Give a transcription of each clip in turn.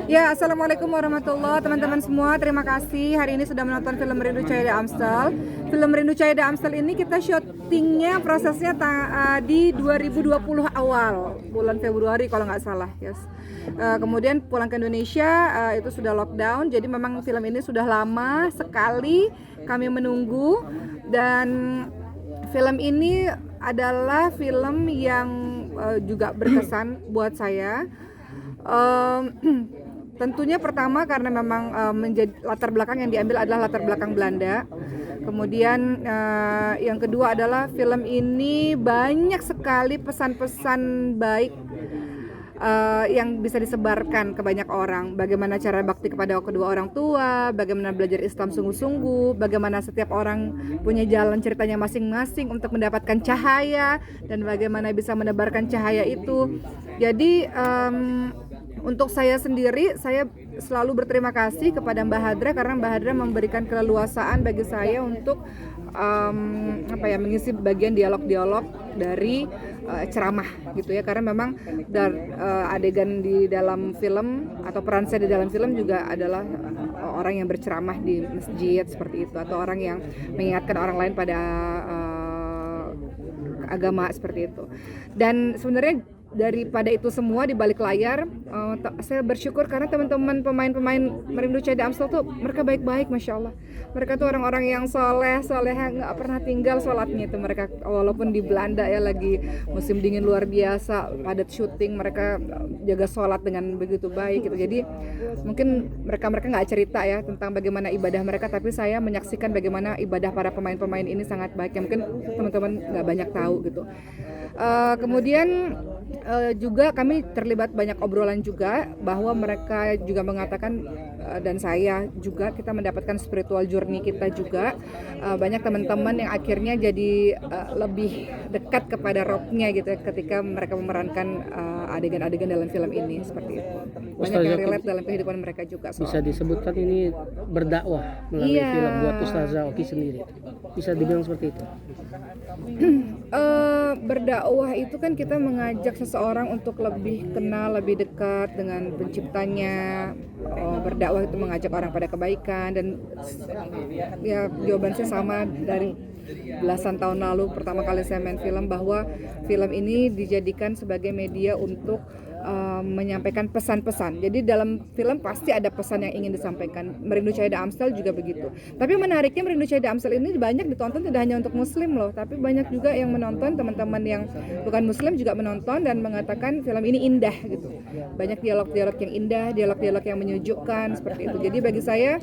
Ya, assalamualaikum warahmatullahi teman-teman semua. Terima kasih hari ini sudah menonton film Rindu Cahaya Amstel. Film Rindu Cahaya Amstel ini kita syutingnya prosesnya di 2020 awal bulan Februari kalau nggak salah, yes. Kemudian pulang ke Indonesia itu sudah lockdown. Jadi memang film ini sudah lama sekali kami menunggu, dan film ini adalah film yang juga berkesan buat saya. Tentunya pertama karena memang menjadi latar belakang yang diambil adalah latar belakang Belanda. Kemudian yang kedua adalah film ini banyak sekali pesan-pesan baik yang bisa disebarkan ke banyak orang. Bagaimana cara bakti kepada kedua orang tua, bagaimana belajar Islam sungguh-sungguh, bagaimana setiap orang punya jalan ceritanya masing-masing untuk mendapatkan cahaya, dan bagaimana bisa menebarkan cahaya itu. Jadi untuk saya sendiri, saya selalu berterima kasih kepada Mbak Hadra karena Mbak Hadra memberikan keleluasaan bagi saya untuk mengisi bagian dialog-dialog dari ceramah gitu ya, karena memang adegan di dalam film atau peran saya di dalam film juga adalah orang yang berceramah di masjid seperti itu, atau orang yang mengingatkan orang lain pada agama seperti itu. Dan sebenarnya daripada itu semua di balik layar, saya bersyukur karena teman-teman pemain-pemain Merindu Cahaya Amstel tuh mereka baik-baik, masya Allah. Mereka tuh orang-orang yang soleh, nggak pernah tinggal sholatnya itu mereka. Walaupun di Belanda ya lagi musim dingin luar biasa, padat syuting, mereka jaga sholat dengan begitu baik gitu. Jadi mungkin mereka nggak cerita ya tentang bagaimana ibadah mereka, tapi saya menyaksikan bagaimana ibadah para pemain-pemain ini sangat baik yang mungkin teman-teman nggak banyak tahu gitu. Kemudian juga kami terlibat banyak obrolan juga, bahwa mereka juga mengatakan dan saya juga, kita mendapatkan spiritual journey kita juga. Banyak teman-teman yang akhirnya jadi lebih dekat kepada rohnya gitu ya, ketika mereka memerankan adegan-adegan dalam film ini seperti itu. Banyak yang relate dalam kehidupan mereka juga. Bisa disebutkan ini berdakwah melalui film buat Ustazah Oki sendiri. Bisa dibilang seperti itu. Berdakwah itu kan kita mengajak seseorang untuk lebih kenal, lebih dekat dengan penciptanya. Berdakwah itu mengajak orang pada kebaikan, dan ya jawaban saya sama dari belasan tahun lalu pertama kali saya main film, bahwa film ini dijadikan sebagai media untuk menyampaikan pesan-pesan. Jadi dalam film pasti ada pesan yang ingin disampaikan. Merindu Cahaya Amstel juga begitu. Tapi menariknya Merindu Cahaya Amstel ini banyak ditonton tidak hanya untuk muslim loh, tapi banyak juga yang menonton, teman-teman yang bukan muslim juga menonton dan mengatakan film ini indah gitu. Banyak dialog-dialog yang indah, dialog-dialog yang menyejukkan seperti itu. Jadi bagi saya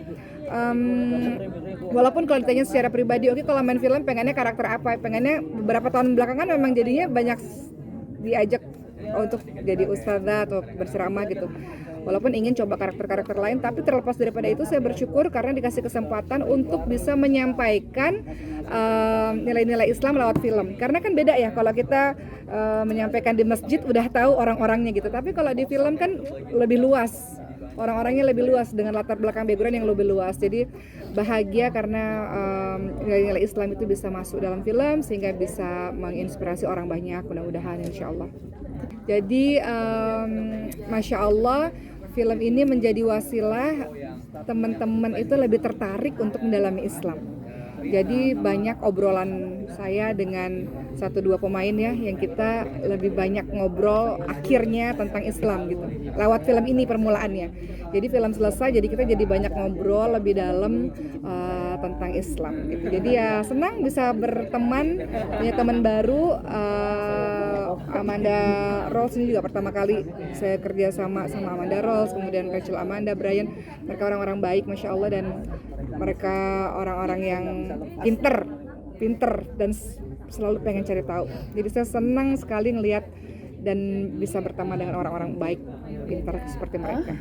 walaupun kalau ditanya secara pribadi, oke, kalau main film pengennya karakter apa? Pengennya beberapa tahun belakangan memang jadinya banyak diajak untuk jadi ustazah atau berceramah gitu. Walaupun ingin coba karakter-karakter lain, tapi terlepas daripada itu saya bersyukur karena dikasih kesempatan untuk bisa menyampaikan nilai-nilai Islam lewat film. Karena kan beda ya kalau kita menyampaikan di masjid udah tahu orang-orangnya gitu, tapi kalau di film kan lebih luas. Orang-orangnya lebih luas dengan latar belakang background yang lebih luas. Jadi bahagia karena nilai-nilai Islam itu bisa masuk dalam film sehingga bisa menginspirasi orang banyak, mudah-mudahan insyaallah. Jadi masya Allah film ini menjadi wasilah teman-teman itu lebih tertarik untuk mendalami Islam. Jadi banyak obrolan saya dengan 1-2 pemain ya, yang kita lebih banyak ngobrol akhirnya tentang Islam gitu. Lewat film ini permulaannya. Jadi film selesai, jadi kita jadi banyak ngobrol lebih dalam tentang Islam gitu. Jadi ya senang bisa berteman, punya teman baru. Amanda Rolls ini juga pertama kali saya kerja sama Amanda Rolls, kemudian Rachel Amanda, Brian, mereka orang-orang baik masya Allah, dan mereka orang-orang yang pinter dan selalu pengen cari tahu. Jadi saya senang sekali ngelihat dan bisa berteman dengan orang-orang baik, pintar seperti mereka.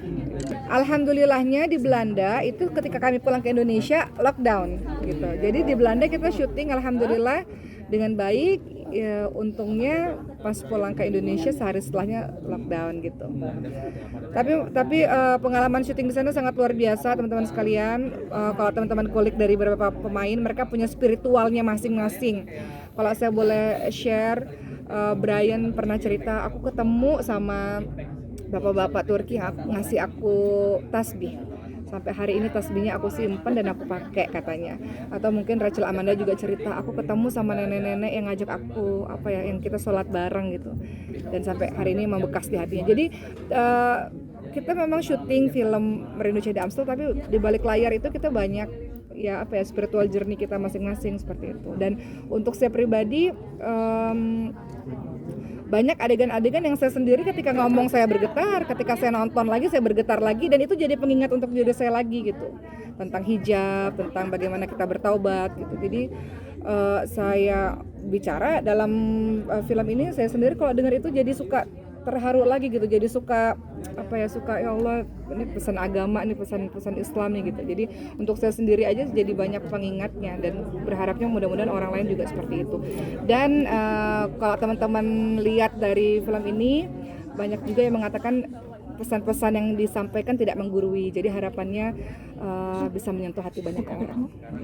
Alhamdulillahnya di Belanda itu ketika kami pulang ke Indonesia lockdown gitu. Jadi di Belanda kita syuting alhamdulillah dengan baik. Ya, untungnya pas pulang ke Indonesia sehari setelahnya lockdown gitu. Tapi pengalaman syuting di sana sangat luar biasa teman-teman sekalian. Kalau teman-teman kulik dari beberapa pemain, mereka punya spiritualnya masing-masing. Kalau saya boleh share, Brian pernah cerita, aku ketemu sama bapak-bapak Turki ngasih aku tasbih. Sampai hari ini tasbihnya aku simpen dan aku pakai katanya. Atau mungkin Rachel Amanda juga cerita, aku ketemu sama nenek-nenek yang ngajak aku yang kita sholat bareng gitu. Dan sampai hari ini membekas di hatinya. Jadi kita memang syuting film Merindu Cahaya Amstel, tapi di balik layar itu kita banyak spiritual journey kita masing-masing seperti itu. Dan untuk saya pribadi banyak adegan-adegan yang saya sendiri ketika ngomong saya bergetar, ketika saya nonton lagi saya bergetar lagi, dan itu jadi pengingat untuk diri saya lagi gitu, tentang hijab, tentang bagaimana kita bertaubat gitu. Jadi saya bicara dalam film ini, saya sendiri kalau dengar itu jadi suka terharu lagi gitu, jadi suka ya Allah, ini pesan agama, ini pesan Islam nih gitu. Jadi untuk saya sendiri aja jadi banyak pengingatnya, dan berharapnya mudah-mudahan orang lain juga seperti itu. Dan kalau teman-teman lihat dari film ini, banyak juga yang mengatakan pesan-pesan yang disampaikan tidak menggurui, jadi harapannya bisa menyentuh hati banyak orang.